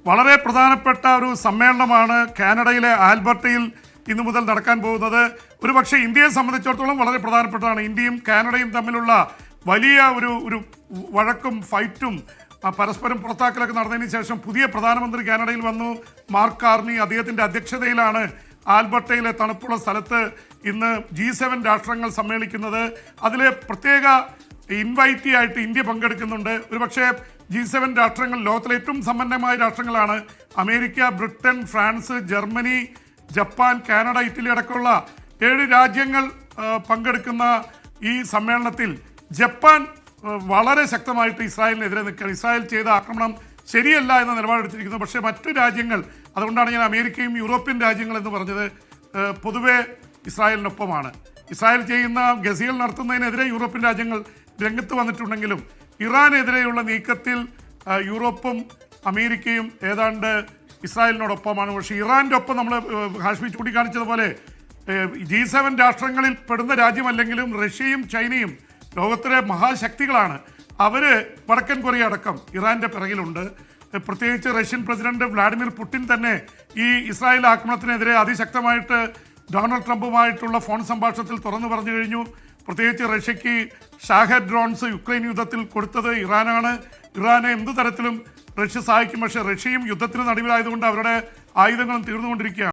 വളരെ പ്രധാനപ്പെട്ട ഒരു സമ്മേളനമാണ് കാനഡയിലെ ആൽബർട്ടയിൽ ഇന്നു മുതൽ നടക്കാൻ പോകുന്നത്. ഒരുപക്ഷെ ഇന്ത്യയെ സംബന്ധിച്ചിടത്തോളം വളരെ പ്രധാനപ്പെട്ടതാണ്. ഇന്ത്യയും കാനഡയും തമ്മിലുള്ള വലിയ ഒരു വഴക്കും ഫൈറ്റും പരസ്പരം പുറത്താക്കലൊക്കെ നടന്നതിന് ശേഷം പുതിയ പ്രധാനമന്ത്രി കാനഡയിൽ വന്നു. മാർക്ക് കാർണി അദ്ദേഹത്തിൻ്റെ അധ്യക്ഷതയിലാണ് ആൽബർട്ടയിലെ തണുപ്പുള്ള സ്ഥലത്ത് ഇന്ന് G7 രാഷ്ട്രങ്ങൾ സമ്മേളിക്കുന്നത്. അതിലെ പ്രത്യേക ഇൻവൈറ്റി ആയിട്ട് ഇന്ത്യ പങ്കെടുക്കുന്നുണ്ട്. ഒരുപക്ഷെ G7 രാഷ്ട്രങ്ങൾ ലോകത്തിലെ ഏറ്റവും സമ്പന്നമായ രാഷ്ട്രങ്ങളാണ്. America, Britain, France, Germany, Japan, Canada, Italy അടക്കമുള്ള 7 രാജ്യങ്ങൾ പങ്കെടുക്കുന്ന ഈ സമ്മേളനത്തിൽ ജപ്പാൻ വളരെ ശക്തമായിട്ട് ഇസ്രായേലിനെതിരെ നിൽക്കുകയാണ്. ഇസ്രായേൽ ചെയ്ത ആക്രമണം ശരിയല്ല എന്ന നിലപാടെടുത്തിരിക്കുന്നു. പക്ഷേ മറ്റു രാജ്യങ്ങൾ, അതുകൊണ്ടാണ് ഞാൻ അമേരിക്കയും യൂറോപ്യൻ രാജ്യങ്ങൾ എന്ന് പറഞ്ഞത്, പൊതുവെ ഇസ്രായേലിനൊപ്പമാണ്. ഇസ്രായേൽ ചെയ്യുന്ന ഗസയിൽ നടത്തുന്നതിനെതിരെ യൂറോപ്യൻ രാജ്യങ്ങൾ രംഗത്ത് വന്നിട്ടുണ്ടെങ്കിലും ഇറാനെതിരെയുള്ള നീക്കത്തിൽ യൂറോപ്പും അമേരിക്കയും ഏതാണ്ട് ഇസ്രായേലിനോടൊപ്പമാണ്. പക്ഷേ ഇറാൻ്റെ ഒപ്പം നമ്മൾ ഹാഷ്മി ചൂണ്ടിക്കാണിച്ചതുപോലെ G7 രാഷ്ട്രങ്ങളിൽ പെടുന്ന രാജ്യമല്ലെങ്കിലും റഷ്യയും ചൈനയും ലോകത്തിലെ മഹാശക്തികളാണ്. അവർ വടക്കൻ കൊറിയ അടക്കം ഇറാൻ്റെ പിറകിലുണ്ട്. പ്രത്യേകിച്ച് റഷ്യൻ പ്രസിഡന്റ് വ്ളാഡിമിർ പുടിൻ തന്നെ ഈ ഇസ്രായേൽ ആക്രമണത്തിനെതിരെ അതിശക്തമായിട്ട് ഡൊണാൾഡ് ട്രംപുമായിട്ടുള്ള ഫോൺ സംഭാഷണത്തിൽ തുറന്നു പറഞ്ഞു കഴിഞ്ഞു. പ്രത്യേകിച്ച് റഷ്യക്ക് ഷാഹദ് ഡ്രോൺസ് യുക്രൈൻ യുദ്ധത്തിൽ കൊടുത്തത് ഇറാനാണ്. ഇറാനെ എന്തു തരത്തിലും റഷ്യ സഹായിക്കും. പക്ഷേ റഷ്യയും യുദ്ധത്തിന് നടുവിലായതുകൊണ്ട് അവരുടെ ആയുധങ്ങളും തീർന്നുകൊണ്ടിരിക്കുകയാണ്.